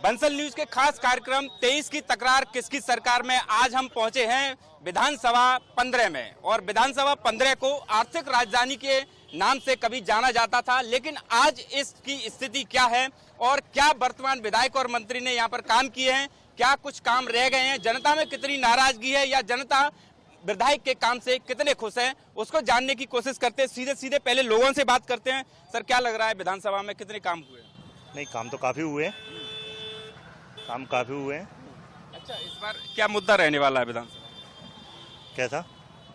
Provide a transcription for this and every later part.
Bansal news के खास कार्यक्रम 23 की तकरार किसकी सरकार में आज हम पहुंचे हैं विधानसभा 15 में। और विधानसभा 15 को आर्थिक राजधानी के नाम से कभी जाना जाता था, लेकिन आज इसकी स्थिति क्या है और क्या वर्तमान विधायक और मंत्री ने यहाँ पर काम किए हैं, क्या कुछ काम रह गए हैं, जनता में कितनी नाराजगी है या जनता विधायक के काम से कितने खुश हैं, उसको जानने की कोशिश करते हैं। सीधे सीधे पहले लोगों से बात करते हैं। सर, क्या लग रहा है विधानसभा में कितने काम हुए? नहीं, काम तो काफी हुए हैं, काम काफी हुए हैं। अच्छा, इस बार क्या मुद्दा रहने वाला है विधानसभा? कैसा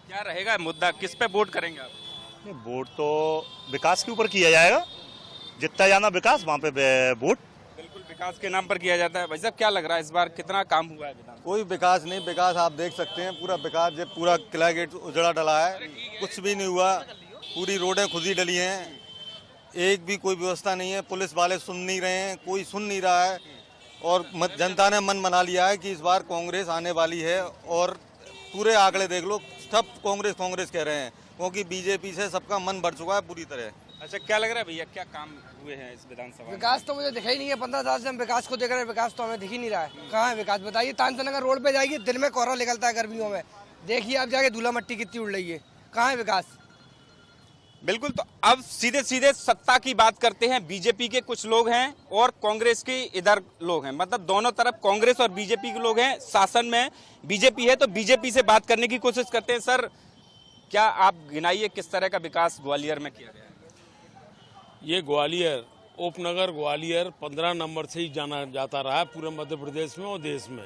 क्या रहेगा मुद्दा, किस पे वोट करेंगे आप? नहीं, वोट तो विकास के ऊपर किया जाएगा, जितना जाना विकास वहाँ पे वोट। बिल्कुल विकास के नाम पर किया जाता है। भाई साहब, क्या लग रहा है इस बार कितना काम हुआ है विधानसभा? कोई विकास नहीं, विकास आप देख सकते हैं, पूरा विकास जब पूरा किला गेट उजड़ा डला है, कुछ भी नहीं हुआ। पूरी रोडें खुद ही डली हैं, एक भी कोई व्यवस्था नहीं है, पुलिस वाले सुन नहीं रहे हैं, कोई सुन नहीं रहा है। और जनता ने मन बना लिया है कि इस बार कांग्रेस आने वाली है। और पूरे आंकड़े देख लो, सब कांग्रेस कांग्रेस कह रहे हैं, क्योंकि बीजेपी से सबका मन भर चुका है पूरी तरह। अच्छा, क्या लग रहा है भैया, क्या काम हुए हैं इस विधानसभा में? विकास तो मुझे दिखा ही नहीं है। 15 साल से हम विकास को देख रहे हैं, विकास तो हमें दिख ही नहीं रहा है। कहाँ है विकास, बताइए। तानसेनगर रोड पे जाइए, दिन में कोहरा निकलता है, गर्मियों में देखिए आप जाके धूला मट्टी कितनी उड़ रही है। कहाँ है विकास? बिल्कुल। तो अब सीधे सीधे सत्ता की बात करते हैं। बीजेपी के कुछ लोग हैं और कांग्रेस के इधर लोग हैं, मतलब दोनों तरफ कांग्रेस और बीजेपी के लोग हैं। शासन में बीजेपी है तो बीजेपी से बात करने की कोशिश करते हैं। सर, क्या आप गिनाइए किस तरह का विकास ग्वालियर में किया गया है? ये ग्वालियर उपनगर ग्वालियर 15 नंबर से ही जाना जाता रहा है पूरे मध्य प्रदेश में और देश में।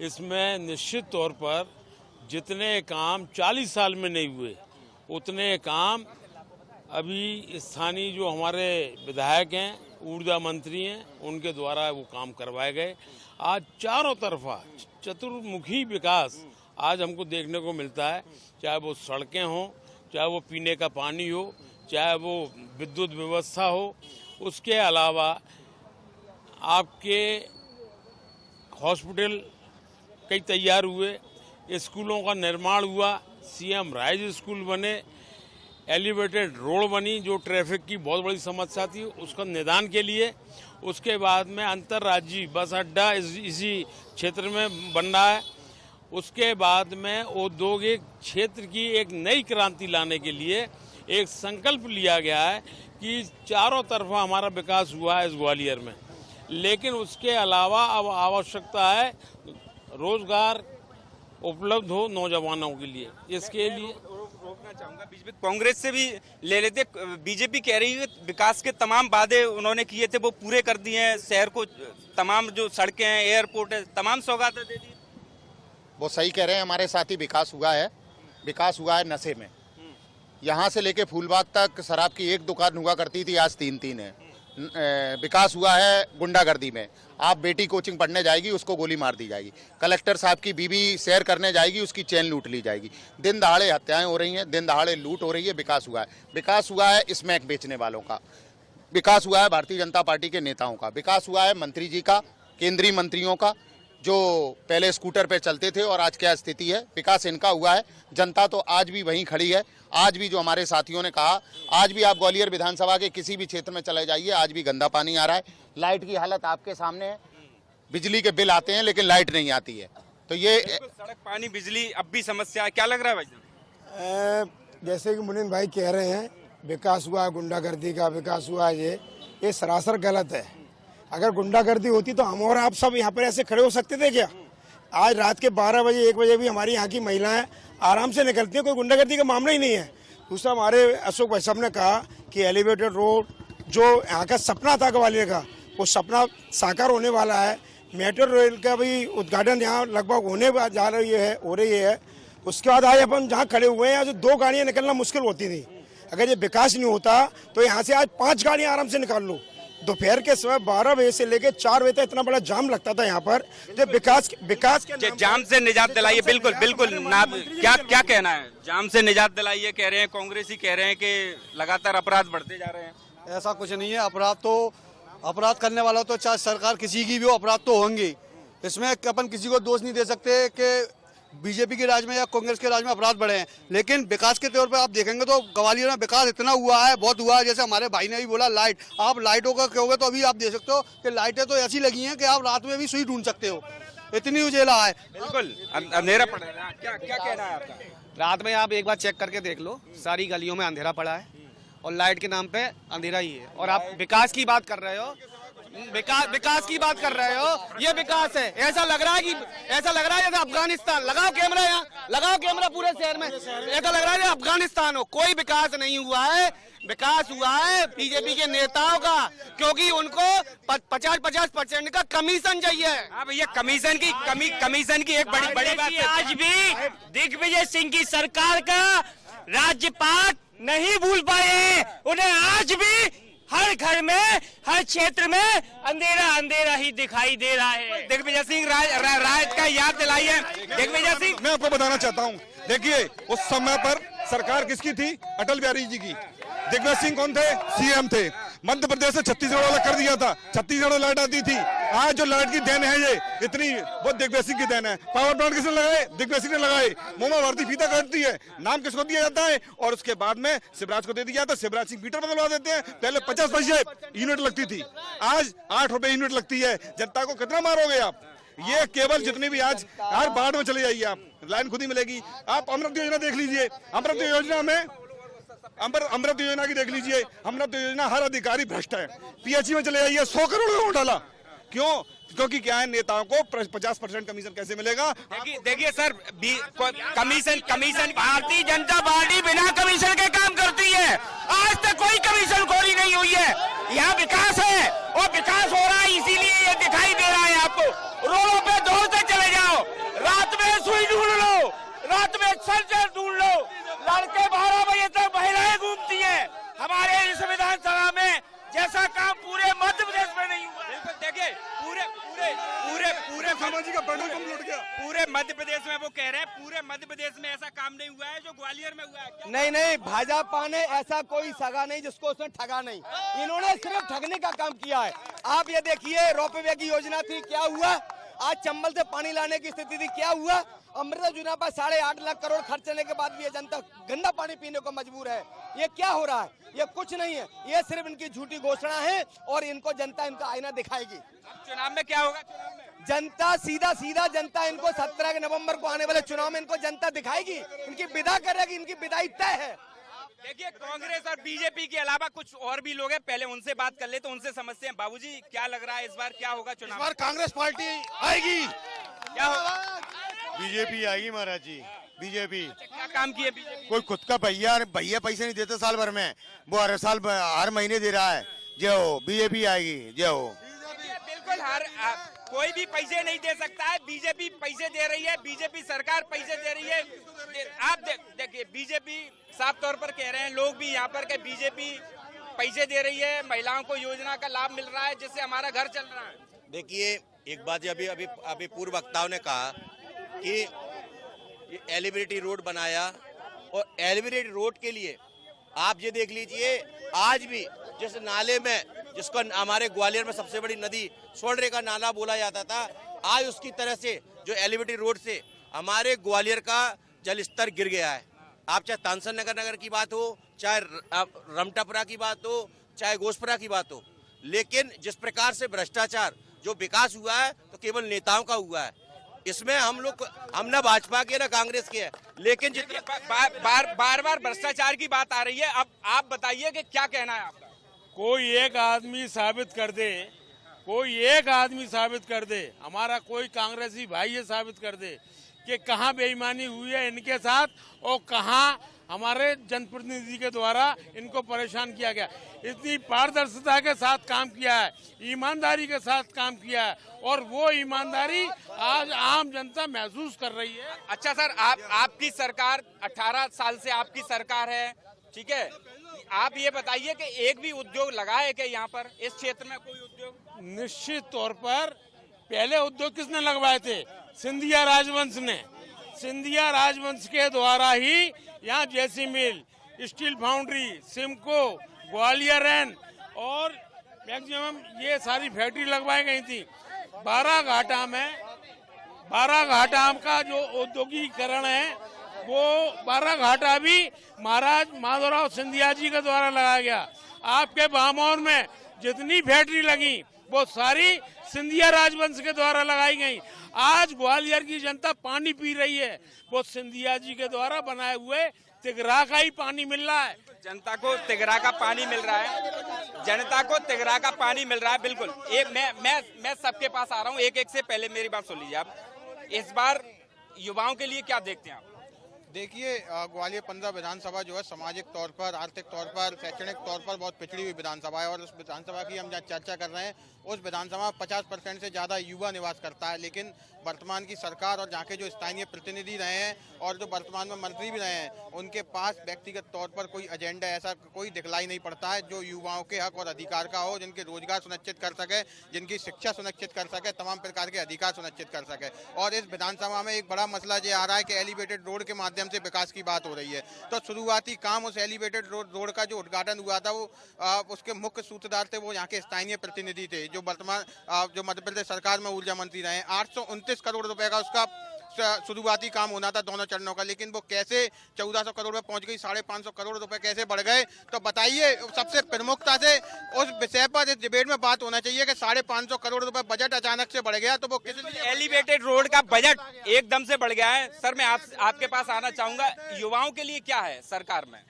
इसमें निश्चित तौर पर जितने काम 40 साल में नहीं हुए, उतने काम अभी स्थानीय जो हमारे विधायक हैं, ऊर्जा मंत्री हैं, उनके द्वारा वो काम करवाए गए। आज चारों तरफा चतुर्मुखी विकास आज हमको देखने को मिलता है, चाहे वो सड़कें हों, चाहे वो पीने का पानी हो, चाहे वो विद्युत व्यवस्था हो। उसके अलावा आपके हॉस्पिटल कई तैयार हुए, स्कूलों का निर्माण हुआ, सीएम राइज स्कूल बने, एलिवेटेड रोड बनी जो ट्रैफिक की बहुत बड़ी समस्या थी, उसका निदान के लिए। उसके बाद में अंतर्राज्यीय बस अड्डा इसी क्षेत्र में बन रहा है। उसके बाद में औद्योगिक क्षेत्र की एक नई क्रांति लाने के लिए एक संकल्प लिया गया है कि चारों तरफ हमारा विकास हुआ है इस ग्वालियर में। लेकिन उसके अलावा अब आवश्यकता है रोजगार उपलब्ध हो नौजवानों के लिए। इसके लिए रोकना चाहूंगा, बीच में कांग्रेस से भी ले लेते। बीजेपी कह रही है विकास के तमाम वादे उन्होंने किए थे वो पूरे कर दिए हैं, शहर को तमाम जो सड़कें हैं, एयरपोर्ट है, तमाम सौगातें दे दी। वो सही कह रहे हैं, हमारे साथ ही विकास हुआ है। विकास हुआ है नशे में। यहाँ से लेके फूलबाग तक शराब की एक दुकान हुआ करती थी, आज 3 है। विकास हुआ है गुंडागर्दी में। आप बेटी कोचिंग पढ़ने जाएगी, उसको गोली मार दी जाएगी। कलेक्टर साहब की बीवी सैर करने जाएगी, उसकी चैन लूट ली जाएगी। दिन दहाड़े हत्याएं हो रही हैं, दिन दहाड़े लूट हो रही है। विकास हुआ है। विकास हुआ है स्मैक बेचने वालों का, विकास हुआ है भारतीय जनता पार्टी के नेताओं का, विकास हुआ है मंत्री जी का, केंद्रीय मंत्रियों का, जो पहले स्कूटर पे चलते थे और आज क्या स्थिति है। विकास इनका हुआ है। जनता तो आज भी वहीं खड़ी है। आज भी जो हमारे साथियों ने कहा, आज भी आप ग्वालियर विधानसभा के किसी भी क्षेत्र में चले जाइए, आज भी गंदा पानी आ रहा है। लाइट की हालत आपके सामने है। बिजली के बिल आते हैं लेकिन लाइट नहीं आती है। तो ये सड़क, पानी, बिजली अब भी समस्या है। क्या लग रहा है भाई? जैसे कि मुनीन भाई कह रहे हैं, विकास हुआ है, गुंडागर्दी का विकास हुआ है, ये सरासर गलत है। अगर गुंडागर्दी होती तो हम और आप सब यहाँ पर ऐसे खड़े हो सकते थे क्या? आज रात के 12 बजे 1 बजे भी हमारी यहाँ की महिलाएं आराम से निकलती हैं, कोई गुंडागर्दी का मामला ही नहीं है। दूसरा, हमारे अशोक भाई साहब ने कहा कि एलिवेटेड रोड जो यहाँ का सपना था ग्वालियर का, वो सपना साकार होने वाला है। मेट्रो रेल का भी उद्घाटन यहाँ लगभग होने जा रही है। उसके बाद आज अपन जहाँ खड़े हुए हैं, यहाँ से 2 गाड़ियाँ निकलना मुश्किल होती थी। अगर ये विकास नहीं होता तो यहाँ से आज 5 गाड़ियाँ आराम से निकाल लो। दोपहर के समय 12 बजे से लेकर 4 बजे तक इतना बड़ा जाम लगता था यहाँ पर। जब विकास के जाम से निजात दिलाइए। बिल्कुल बिल्कुल। क्या कहना है? जाम से निजात दिलाइए कह रहे हैं, कांग्रेस ही कह रहे हैं कि लगातार अपराध बढ़ते जा रहे हैं। ऐसा कुछ नहीं है। अपराध करने वाला तो चाहे सरकार किसी की भी हो, अपराध तो होंगे। इसमें अपन किसी को दोष नहीं दे सकते कि बीजेपी के राज में या कांग्रेस के राज में अपराध बढ़े हैं, लेकिन विकास के तौर पे आप देखेंगे तो ग्वालियर में विकास इतना हुआ है, बहुत हुआ है। जैसे हमारे भाई ने भी बोला लाइट, आप लाइटों का कहोगे तो अभी आप देख सकते हो कि लाइटें तो ऐसी लगी हैं कि आप रात में भी सुई ढूंढ सकते हो, इतनी उजेला है। बिल्कुल अंधेरा पड़ रहा है, क्या क्या कहना है आपका? रात में आप एक बार चेक करके देख लो, सारी गलियों में अंधेरा पड़ा है और लाइट के नाम पे अंधेरा ही है। और आप विकास की बात कर रहे हो, विकास की बात कर रहे हो, ये विकास है। ऐसा लग रहा है जैसे अफगानिस्तान। लगाओ कैमरा यहाँ, लगाओ कैमरा पूरे शहर में, ऐसा लग रहा है जैसे अफगानिस्तान हो। कोई विकास नहीं हुआ है, विकास हुआ है बीजेपी के नेताओं का, क्योंकि उनको 50% का कमीशन चाहिए। हाँ भैया, कमीशन की एक बड़ी बात है। आज भी दिग्विजय सिंह की सरकार का राज्यपाल नहीं भूल पाए। उन्हें आज भी हर घर में, हर क्षेत्र में अंधेरा ही दिखाई दे रहा है। दिग्विजय सिंह राज का याद दिलाइए। दिग्विजय सिंह, मैं आपको बताना चाहता हूँ, देखिए उस समय पर सरकार किसकी थी? अटल बिहारी जी की। दिग्विजय सिंह कौन थे? सीएम थे। मध्य प्रदेश से छत्तीसगढ़ वाला कर दिया था, छत्तीसगढ़ में लाइट आती थी। आज जो लाइट की देन है ये इतनी, वो दिग्विजय सिंह की देन है। पावर प्लांट किसने लगाए? दिग्विजय सिंह ने लगाए। मोमा भारती फीता काटती है, नाम किसको दिया जाता है? और उसके बाद में शिवराज को दे दिया जाता है। शिवराज सिंह मीटर बदलवा देते हैं। पहले 50 पैसे यूनिट लगती थी, आज 8 रुपए यूनिट लगती है। जनता को कितना मारोगे आप? ये केवल जितनी भी आज बाढ़ में चले जाइए आप, लाइन खुद ही मिलेगी। आप अमृत योजना देख लीजिए, अमृत योजना में अमृत योजना की देख लीजिए। अमृत योजना हर अधिकारी भ्रष्ट है। पीएचई में चले जाइए, 100 करोड़ का घोटाला। क्यों? क्योंकि क्या है, नेताओं को 50% कमीशन कैसे मिलेगा? देखिए sir, commission Bharatiya Janata party बिना कमीशन के काम करती है। आज तक कोई कमीशन खोरी नहीं हुई है। यहाँ विकास है और विकास हो रहा है, इसीलिए ये दिखाई दे रहा है आपको। रोडों पे दौड़ते चले जाओ, रात में सुई ढूंढ लो, रात में सर्जर ढूंढ लो, लड़के 12 बजे तक महिलाएं घूमती हैं हमारे इस विधानसभा में। जैसा काम पूरे मध्य प्रदेश में नहीं हुआ। बिल्कुल, देखिए पूरे सामाजिक पेट्रोल पंप लूट गया पूरे मध्य प्रदेश में। वो कह रहे हैं पूरे मध्य प्रदेश में ऐसा काम नहीं हुआ है जो ग्वालियर में हुआ है। नहीं, भाजपा ने ऐसा कोई सगा नहीं जिसको उसने ठगा नहीं। इन्होंने सिर्फ ठगने का काम किया है। आप ये देखिए, रोपवे की योजना थी, क्या हुआ? आज चंबल से पानी लाने की स्थिति थी, क्या हुआ? अमृत योजना पर 8.5 लाख करोड़ खर्च करने के बाद भी ये जनता गंदा पानी पीने को मजबूर है। ये क्या हो रहा है? ये कुछ नहीं है, ये सिर्फ इनकी झूठी घोषणा है और इनको जनता इनका आईना दिखाएगी। चुनाव में क्या होगा? जनता सीधा जनता इनको 17 नवंबर को आने वाले चुनाव में इनको जनता दिखाएगी, इनकी विदा करेगी, इनकी विदाई तय है। देखिए, कांग्रेस और बीजेपी के अलावा कुछ और भी लोग हैं, पहले उनसे बात कर ले तो उनसे समझते हैं। बाबूजी, क्या लग रहा है इस बार क्या होगा चुनाव? इस बार कांग्रेस पार्टी आएगी। क्या होगा? बीजेपी आएगी महाराज जी, बीजेपी। क्या काम किए बीजेपी? कोई खुद का भैया पैसे नहीं देते साल भर में, वो हर महीने दे रहा है। जय हो, बीजेपी आएगी, जय हो। बिल्कुल, कोई भी पैसे नहीं दे सकता है, बीजेपी पैसे दे रही है, बीजेपी सरकार पैसे दे रही है। आप देखिए, बीजेपी साफ तौर पर कह रहे हैं लोग भी यहाँ पर कि बीजेपी पैसे दे रही है, महिलाओं को योजना का लाभ मिल रहा है जिससे हमारा घर चल रहा है। देखिए, एक बात अभी पूर्व वक्ताओं ने कहा कि ये एलिवेटेड रोड बनाया, और एलिवेटेड रोड के लिए आप ये देख लीजिए, आज भी जिस नाले में, जिसको हमारे ग्वालियर में सबसे बड़ी नदी स्वर्णरेखा नाला बोला जाता था, आज उसकी तरह से जो एलिवेटेड रोड से हमारे ग्वालियर का जल स्तर गिर गया है। आप चाहे तानसेन नगर की बात हो, चाहे रमटपरा की बात हो, चाहे घोषपुरा की बात हो, लेकिन जिस प्रकार से भ्रष्टाचार जो विकास हुआ है तो केवल नेताओं का हुआ है। इसमें हम ना भाजपा के ना कांग्रेस के हैं, लेकिन जितने बार भ्रष्टाचार की बात आ रही है। अब आप बताइए कि क्या कहना है आपका? कोई एक आदमी साबित कर दे, कोई एक आदमी साबित कर दे, हमारा कोई कांग्रेसी भाई ये साबित कर दे कि कहाँ बेईमानी हुई है इनके साथ और कहाँ हमारे जनप्रतिनिधि के द्वारा इनको परेशान किया गया। इतनी पारदर्शिता के साथ काम किया है, ईमानदारी के साथ काम किया है, और वो ईमानदारी आज आम जनता महसूस कर रही है। अच्छा सर, आपकी सरकार 18 साल से आपकी सरकार है, ठीक है, आप ये बताइए कि एक भी उद्योग लगा है क्या यहाँ पर इस क्षेत्र में? कोई उद्योग? निश्चित तौर पर पहले उद्योग किसने लगवाए थे? सिंधिया राजवंश ने। सिंधिया राजवंश के द्वारा ही यहाँ J C mill, steel foundry, Simco, Gwalior एन और मैक्सिमम ये सारी फैक्ट्री लगवाई गई थी। बाराघाटा में बाराघाटा का जो औद्योगिकरण है वो बाराघाटा भी महाराज माधवराव सिंधिया जी के द्वारा लगाया गया। आपके भामौर में जितनी फैक्ट्री लगी वो सारी सिंधिया राजवंश के द्वारा लगाई गई। आज ग्वालियर की जनता पानी पी रही है वो सिंधिया जी के द्वारा बनाए हुए तिगरा का ही पानी मिल रहा है। जनता को तिगरा का पानी मिल रहा है, जनता को तिगरा का पानी मिल रहा है। बिल्कुल। एक मैं सबके पास आ रहा हूँ, एक से पहले मेरी बात सुन लीजिए आप। इस बार युवाओं के लिए क्या देखते हैं आप? देखिए, ग्वालियर 15 विधानसभा जो है सामाजिक तौर पर, आर्थिक तौर पर, शैक्षणिक तौर पर बहुत पिछड़ी हुई विधानसभा है और उस विधानसभा की हम जहाँ चर्चा कर रहे हैं उस विधानसभा में 50% से ज़्यादा युवा निवास करता है। लेकिन वर्तमान की सरकार और जहाँ के जो स्थानीय प्रतिनिधि रहे हैं और जो वर्तमान में मंत्री भी रहे हैं उनके पास व्यक्तिगत तौर पर कोई एजेंडा ऐसा कोई दिखलाई नहीं पड़ता है जो युवाओं के हक और अधिकार का हो, जिनके रोजगार सुनिश्चित कर सके, जिनकी शिक्षा सुनिश्चित कर सके, तमाम प्रकार के अधिकार सुनिश्चित कर सके। और इस विधानसभा में एक बड़ा मसला ये आ रहा है कि एलिवेटेड रोड के माध्यम से विकास की बात हो रही है। तो शुरुआती काम उस एलिवेटेड रोड का जो उद्घाटन हुआ था वो उसके मुख्य सूत्रधार थे वो यहाँ के स्थानीय प्रतिनिधि थे जो वर्तमान जो मध्य प्रदेश सरकार में ऊर्जा मंत्री रहे हैं। 829 करोड़ रुपए का उसका शुरुआती काम होना था दोनों चरणों का, लेकिन वो कैसे 1400 करोड़ में पहुंच गई, 550 करोड़ रुपए कैसे बढ़ गए? तो बताइए। सबसे प्रमुखता से उस विषय पर इस डिबेट में बात होना चाहिए कि 550 करोड़ रुपए बजट अचानक से बढ़ गया तो वो किस लिए? एलिवेटेड रोड का बजट एकदम से बढ़ गया है। सर मैं आपके पास आना चाहूंगा, युवाओं के लिए क्या है सरकार में?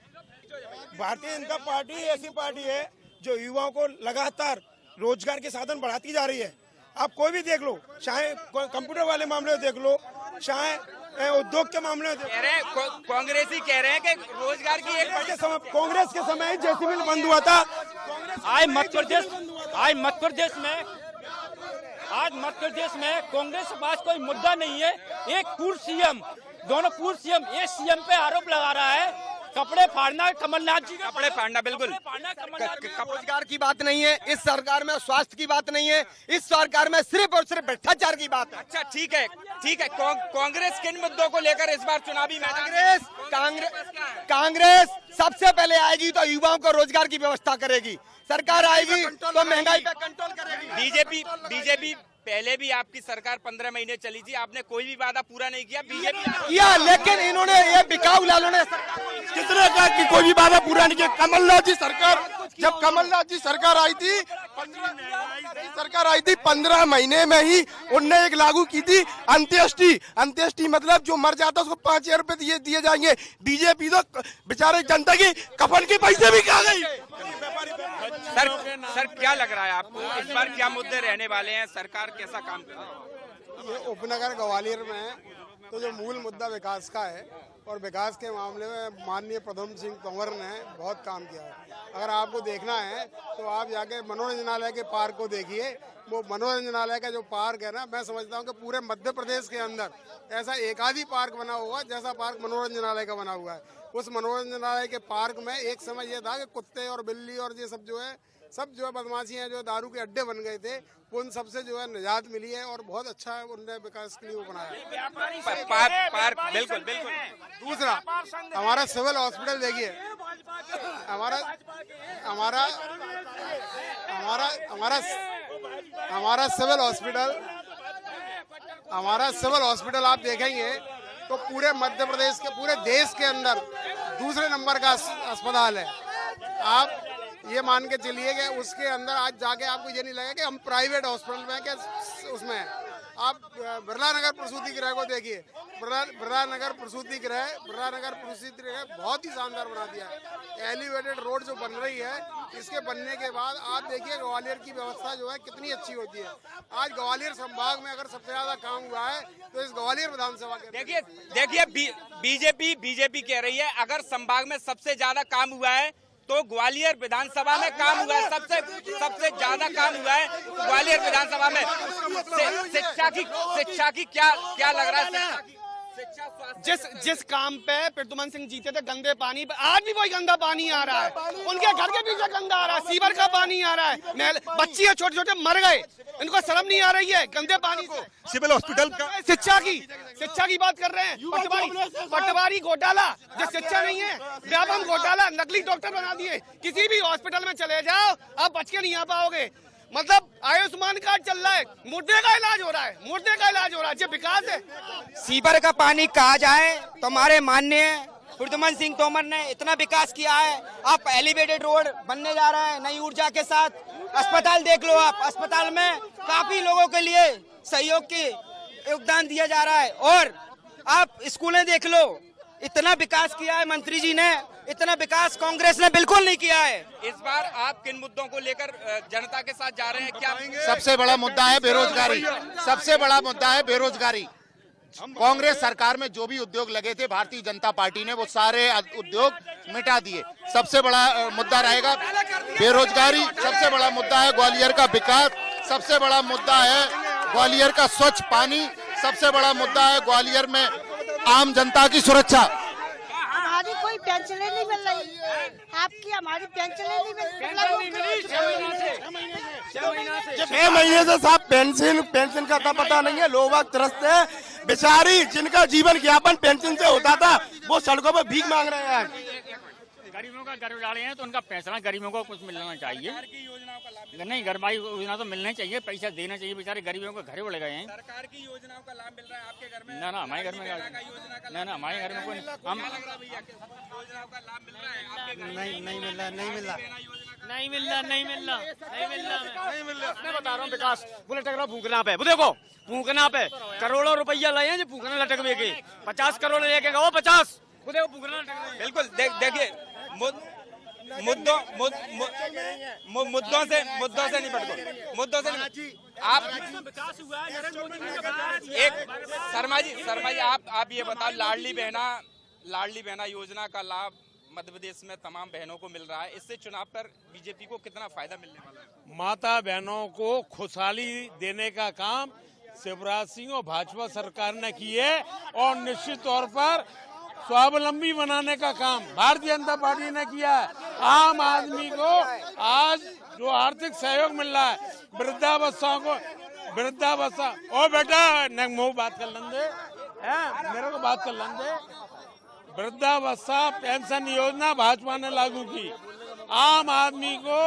भारतीय जनता पार्टी ऐसी पार्टी है जो युवाओं को लगातार रोजगार के साधन बढ़ाती जा रही है। आप कोई भी देख लो, चाहे कंप्यूटर वाले मामले देख लो, चाहे उद्योग के मामले में कह रहे हैं, कांग्रेसी कह रहे हैं कि रोजगार की एक कांग्रेस के समय जेसी मिल बंद हुआ था। आज मध्य प्रदेश में कांग्रेस के पास कोई मुद्दा नहीं है। एक पूर्व सीएम, दोनों पूर्व सीएम एक सीएम पे आरोप लगा रहा है कपड़े फाड़ना, कमलनाथ जी कपड़े फाड़ना। बिल्कुल। रोजगार की बात नहीं है इस सरकार में, स्वास्थ्य की बात नहीं है इस सरकार में, सिर्फ और सिर्फ भ्रष्टाचार की बात है। अच्छा ठीक है। कांग्रेस किन मुद्दों को लेकर इस बार चुनावी कांग्रेस सबसे पहले आएगी तो युवाओं को रोजगार की व्यवस्था करेगी। सरकार आएगी तो महंगाई पे कंट्रोल करेगी। बीजेपी पहले भी आपकी सरकार 15 महीने चली थी, आपने कोई भी वादा पूरा नहीं किया। बीजेपी किया, लेकिन इन्होंने ये बिकाऊ लालों ने कितने कहा कि कोई भी वादा पूरा नहीं किया। कमलनाथ जी सरकार, जब कमलनाथ जी सरकार आई थी 15 महीने में ही उनने एक लागू की थी अंत्येष्टि मतलब जो मर जाता उसको 5000 रुपए दिए जाएंगे। बीजेपी तो बेचारे जनता की कफन के पैसे भी खा गई। सर क्या लग रहा है आपको इस बार क्या मुद्दे रहने वाले हैं, सरकार कैसा काम कर रही है? ये उपनगर ग्वालियर में है तो जो मूल मुद्दा विकास का है और विकास के मामले में माननीय प्रद्युम्न सिंह तोमर ने बहुत काम किया है। अगर आपको देखना है तो आप जाके मनोरंजनालय के पार्क को देखिए। वो मनोरंजनालय का जो पार्क है ना, मैं समझता हूँ कि पूरे मध्य प्रदेश के अंदर ऐसा एक आधी पार्क बना हुआ जैसा पार्क मनोरंजनालय का बना हुआ है। उस मनोरंजनालय के पार्क में एक समय ये था कि कुत्ते और बिल्ली और ये सब जो है बदमाशियां जो दारू के अड्डे बन गए थे, उन सबसे जो है निजात मिली है और बहुत अच्छा है उन्होंने विकास के लिए वो बनाया पार्क। बिल्कुल। दूसरा हमारा सिविल हॉस्पिटल देखिए, हमारा सिविल हॉस्पिटल आप देखेंगे तो पूरे मध्य प्रदेश के, पूरे देश के अंदर दूसरे नंबर का अस्पताल है। आप ये मान के चलिए कि उसके अंदर आज जाके आपको ये नहीं लगेगा कि हम प्राइवेट हॉस्पिटल में क्या उसमें। आप बिरला नगर प्रसूति गृह को देखिए, बिरला नगर प्रसूति गृह बहुत ही शानदार बना दिया है। एलिवेटेड रोड जो बन रही है, इसके बनने के बाद आप देखिए ग्वालियर की व्यवस्था जो है कितनी अच्छी होती है। आज ग्वालियर संभाग में अगर सबसे ज्यादा काम हुआ है तो इस ग्वालियर विधानसभा के। देखिए बीजेपी कह रही है अगर संभाग में सबसे ज्यादा काम हुआ है तो ग्वालियर विधानसभा में काम हुआ है। सबसे ज्यादा काम हुआ है ग्वालियर विधानसभा में। शिक्षा की क्या लग रहा है? जिस काम पे प्रद्युम्न सिंह जीते थे, गंदे पानी पे आज भी वही गंदा पानी आ रहा है। उनके घर के पीछे गंदा आ रहा है, सीवर का पानी आ रहा है, बच्ची है छोटे मर गए, इनको शर्म नहीं आ रही है गंदे पानी से। सिविल हॉस्पिटल का शिक्षा की बात कर रहे हैं। पटवारी घोटाला, जो शिक्षा नहीं है, व्यापम घोटाला, नकली डॉक्टर बना दिए। किसी भी हॉस्पिटल में चले जाओ आप बच के नहीं आ पाओगे। मतलब आयुष्मान कार्ड चल रहा है, मुर्दे का इलाज हो रहा है, मुर्दे का इलाज हो रहा है। ये विकास है। सीवर का पानी कहा जाए तो हमारे माननीय प्रद्युमन सिंह तोमर ने इतना विकास किया है। अब एलिवेटेड रोड बनने जा रहा है नई ऊर्जा के साथ। अस्पताल देख लो आप, अस्पताल में काफी लोगों के लिए सहयोग की योगदान दिया जा रहा है। और आप स्कूलें देख लो, इतना विकास किया है मंत्री जी ने, इतना विकास कांग्रेस ने बिल्कुल नहीं किया है। इस बार आप किन मुद्दों को लेकर जनता के साथ जा रहे हैं? क्या सबसे बड़ा मुद्दा है बेरोजगारी। सबसे बड़ा मुद्दा है बेरोजगारी। कांग्रेस सरकार में जो भी उद्योग लगे थे भारतीय जनता पार्टी ने वो सारे उद्योग मिटा दिए। सबसे बड़ा मुद्दा रहेगा बेरोजगारी। सबसे बड़ा मुद्दा है ग्वालियर का विकास। सबसे बड़ा मुद्दा है ग्वालियर का स्वच्छ पानी। सबसे बड़ा मुद्दा है ग्वालियर में आम जनता की सुरक्षा। हमारी कोई पेंशन नहीं मिल रही, आपकी हमारी पेंशन नहीं मिल रही। 6 महीने से साहब पेंशन का पता नहीं है। लोग त्रस्त है बेचारी, जिनका जीवन यापन पेंशन से होता था वो सड़कों पर भीख मांग रहे हैं। गरीबों का घर उजाड़े हैं तो उनका पैसा गरीबों को कुछ मिलना चाहिए। नहीं, घरवाई योजना तो मिलना चाहिए, पैसा देना चाहिए। बेचारे गरीबों के घर उड़ गए हैं। सरकार की योजनाओं का लाभ मिल रहा है आपके घर में? ना हमारे घर में ना हमारे घर में कोई हम योजनाओं का लाभ मिल रहा है आपके घर में? नहीं मिल रहा। मैं बता रहा हूँ विकास बोले टकरा भूखना पे, वो देखो भूखना पे करोड़ों रुपया लाए हैं जो भूखना लटक में गए। 50 करोड़ लेके गए 50, वो देखो भूखना लटक में। बिल्कुल देखिए मुद्दों से निपट गए, मुद्दों से आप एक शर्मा जी आप ये बताओ, लाडली बहना योजना का लाभ मध्य प्रदेश में तमाम बहनों को मिल रहा है। इससे चुनाव पर बीजेपी को कितना फायदा मिलने वाला है? माता बहनों को खुशहाली देने का काम शिवराज सिंह और भाजपा सरकार ने की है और निश्चित तौर पर स्वावलंबी बनाने का काम भारतीय जनता पार्टी ने किया है। आम आदमी को आज जो आर्थिक सहयोग मिल रहा है, वृद्धावस्था ओ बेटा मुँह बात कर लेंगे, मेरे को बात कर लेंगे। वृद्धावस्था पेंशन योजना भाजपा ने लागू की। आम आदमी को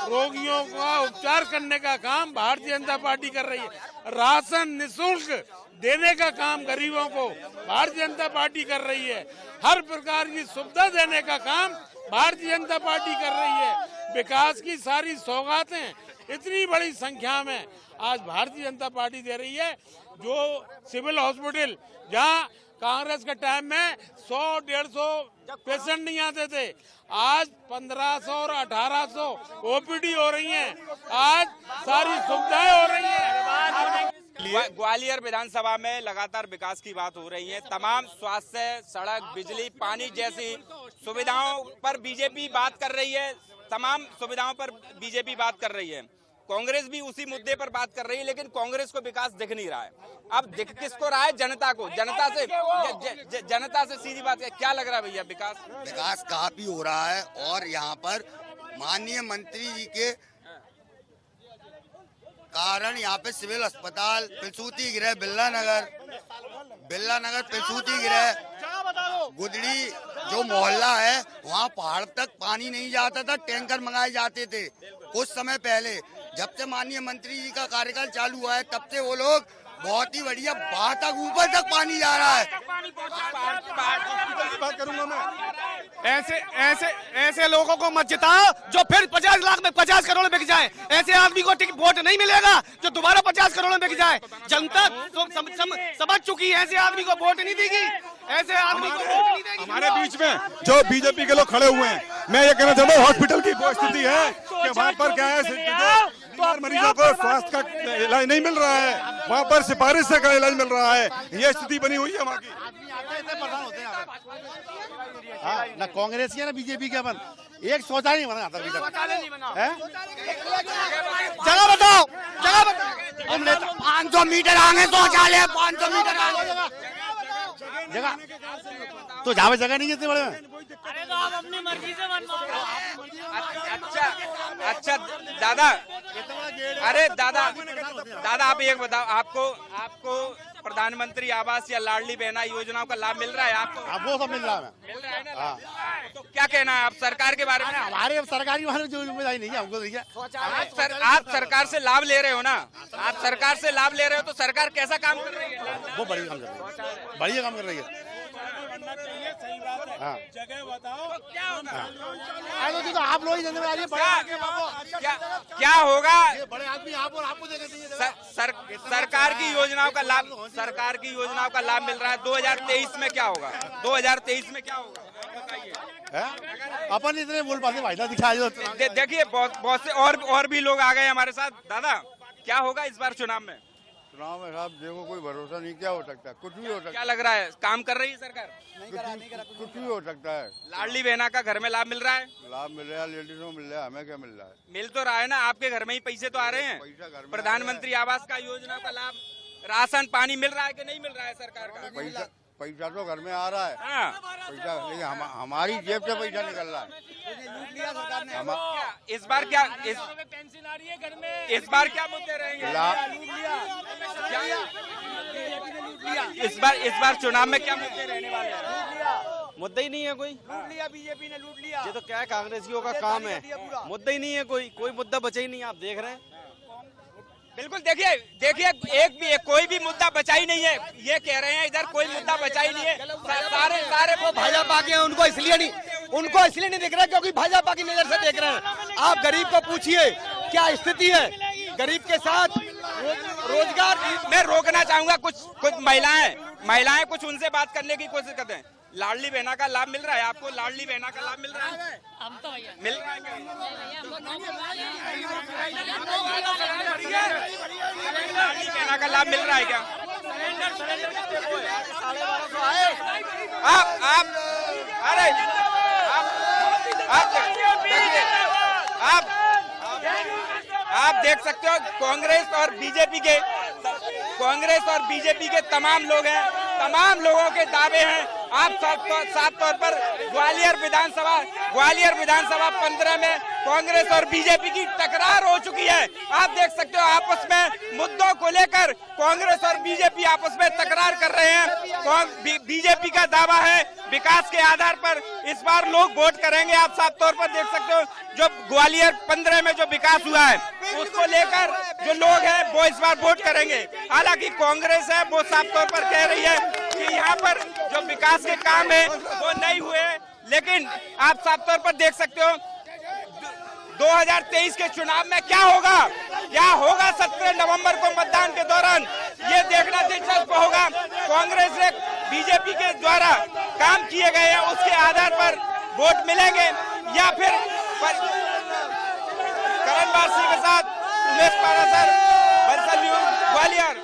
रोगियों का उपचार करने का काम भारतीय जनता पार्टी कर रही है। राशन निःशुल्क देने का काम गरीबों को भारतीय जनता पार्टी कर रही है। हर प्रकार की सुविधा देने का काम भारतीय जनता पार्टी कर रही है। विकास की सारी सौगातें इतनी बड़ी संख्या में आज भारतीय जनता पार्टी दे रही है। जो सिविल हॉस्पिटल जहां कांग्रेस के टाइम में 100-150 पेशेंट नहीं आते थे, आज 1500 और 1800 ओपीडी हो रही हैं। आज सारी सुविधाएं हो रही हैं। ग्वालियर विधानसभा में लगातार विकास की बात हो रही है। तमाम स्वास्थ्य, सड़क, बिजली, पानी जैसी सुविधाओं पर बीजेपी बात कर रही है। तमाम सुविधाओं पर बीजेपी बात कर रही है। कांग्रेस भी उसी मुद्दे पर बात कर रही है, लेकिन कांग्रेस को विकास दिख नहीं रहा है। अब दिख किसको रहा है? जनता को। जनता से सीधी बात है, क्या लग रहा है भैया विकास काफी हो रहा है। और यहाँ पर माननीय मंत्री जी के कारण यहाँ पे सिविल अस्पताल, प्रसूति गृह बिल्ला नगर प्रसूति गृह, गुदड़ी जो मोहल्ला है वहाँ पहाड़ तक पानी नहीं जाता था, टैंकर मंगाए जाते थे। कुछ समय पहले जब से माननीय मंत्री जी का कार्यकाल चालू हुआ है तब से वो लोग बहुत ही बढ़िया वहाँ तक ऊपर तक पानी जा रहा है। बात करूंगा मैं। ऐसे लोगों को मत जिताओ जो फिर 50 लाख में 50 करोड़ में बिक जाए। ऐसे आदमी को वोट नहीं मिलेगा जो दोबारा 50 करोड़ में बिक जाए। जनता तो समझ चुकी है, ऐसे आदमी को वोट नहीं देगी। ऐसे आदमी को वोट नहीं देगी। हमारे बीच में जो बीजेपी के लोग खड़े हुए हैं, मैं ये कहना चाहता हूँ हॉस्पिटल की वो स्थिति है कि वहाँ पर क्या है, मरीजों को स्वास्थ्य का इलाज नहीं मिल रहा है, वहाँ पर सिफारिश से का इलाज मिल रहा है। ये स्थिति बनी हुई है वहाँ की। हाँ, ना कांग्रेस की ना बीजेपी के अपन एक शौचालय नहीं बना अभी तक। जगह बताओ। 500 मीटर आगे शौचालय, 500 मीटर आगे जगह तो जहाँ पे जगह नहीं है इतने बड़े में। अरे तो आप अपनी मर्जी से बनवाओ। अच्छा दादा, अरे दादा आप एक बताओ, आपको प्रधानमंत्री आवास या लाडली बहना योजनाओं का लाभ मिल रहा है आपको? अब वो सब मिल रहा है, मिल रहा है ना? तो क्या कहना है आप सरकार के बारे में? हमारे सरकारी वाले जो जिम्मेदारी नहीं है हमको, नहीं है। आप सरकार से लाभ ले रहे हो ना, आप सरकार से लाभ ले रहे हो तो सरकार कैसा काम कर रही है? वो बढ़िया काम कर रही है, बढ़िया काम कर रही है। हाँ। जगह बताओ क्या होगा? तो आप लोग ही जिम्मेदारी है, क्या होगा? बड़े आदमी आप और आपको सरकार की योजनाओं का लाभ, सरकार की योजनाओं का लाभ मिल रहा है। 2023 में क्या होगा? 2023 में क्या होगा अपन इतने बोल पाते भाई दिखाई। देखिए बहुत से और भी लोग आ गए हमारे साथ। दादा क्या होगा इस बार चुनाव में? चुनाव में साहब देखो कोई भरोसा नहीं, क्या हो सकता है, कुछ भी हो सकता है। क्या लग रहा है, काम कर रही है सरकार? कुछ भी हो सकता है। लाडली बहना का घर में लाभ मिल रहा है? लाभ मिल रहा है, लेडीज को मिल रहा है, हमें क्या मिल रहा है? मिल तो रहा है ना, आपके घर में ही पैसे तो आ रहे हैं। प्रधानमंत्री आवास का योजना का लाभ, राशन पानी मिल रहा है कि नहीं मिल रहा है सरकार का? पैसा तो घर में आ रहा है। हाँ। पैसा लेकिन हमारी जेब से पैसा निकल रहा है। इस बार क्या पेंशन आ रही है घर में? इस बार क्या मुद्दे रहेंगे? इस बार चुनाव में क्या मुद्दे रहने वाले हैं? मुद्दा ही नहीं है कोई। लूट लिया बीजेपी ने, लूट लिया। ये तो क्या है, कांग्रेसियों का काम है। मुद्दा ही नहीं है कोई मुद्दा बचा ही नहीं, आप देख रहे हैं। बिल्कुल देखिए कोई भी मुद्दा बचा ही नहीं है, ये कह रहे हैं इधर कोई मुद्दा बचा ही नहीं है। सारे वो भाजपा के हैं, उनको इसलिए नहीं दिख रहा क्योंकि भाजपा की नजर से देख रहे हैं। आप गरीब को पूछिए क्या स्थिति है, गरीब के साथ रोजगार। मैं रोकना चाहूंगा कुछ महिलाएं कुछ उनसे बात करने की कोशिश करते हैं। लाडली बहना का लाभ मिल रहा है आपको? लाडली बहना का लाभ मिल रहा है? हम तो मिल रहा है क्या? लाडली बहना का लाभ मिल रहा है क्या? आप देख सकते हो कांग्रेस और बीजेपी के तमाम लोग हैं, तमाम लोगों के दावे हैं। आप साफ तौर पर ग्वालियर विधानसभा 15 में कांग्रेस और बीजेपी की टकरार हो चुकी है। आप देख सकते हो आपस में मुद्दों को लेकर कांग्रेस और बीजेपी आपस में तकरार कर रहे हैं। बीजेपी का दावा है विकास के आधार पर इस बार लोग वोट करेंगे। आप साफ तौर पर देख सकते हो जो ग्वालियर 15 में जो विकास हुआ है उसको लेकर जो लोग हैं वो इस बार वोट करेंगे। हालांकि कांग्रेस है वो साफ तौर पर कह रही है कि यहाँ पर जो विकास के काम है वो नहीं हुए, लेकिन आप साफ तौर पर देख सकते हो 2023 के चुनाव में क्या होगा 17 नवंबर को मतदान के दौरान ये देखना दिलचस्प होगा। कांग्रेस ने बीजेपी के द्वारा काम किए गए हैं उसके आधार पर वोट मिलेंगे या फिर करण बासी के साथ उमेश पारासर, बंसल न्यूज़, ग्वालियर।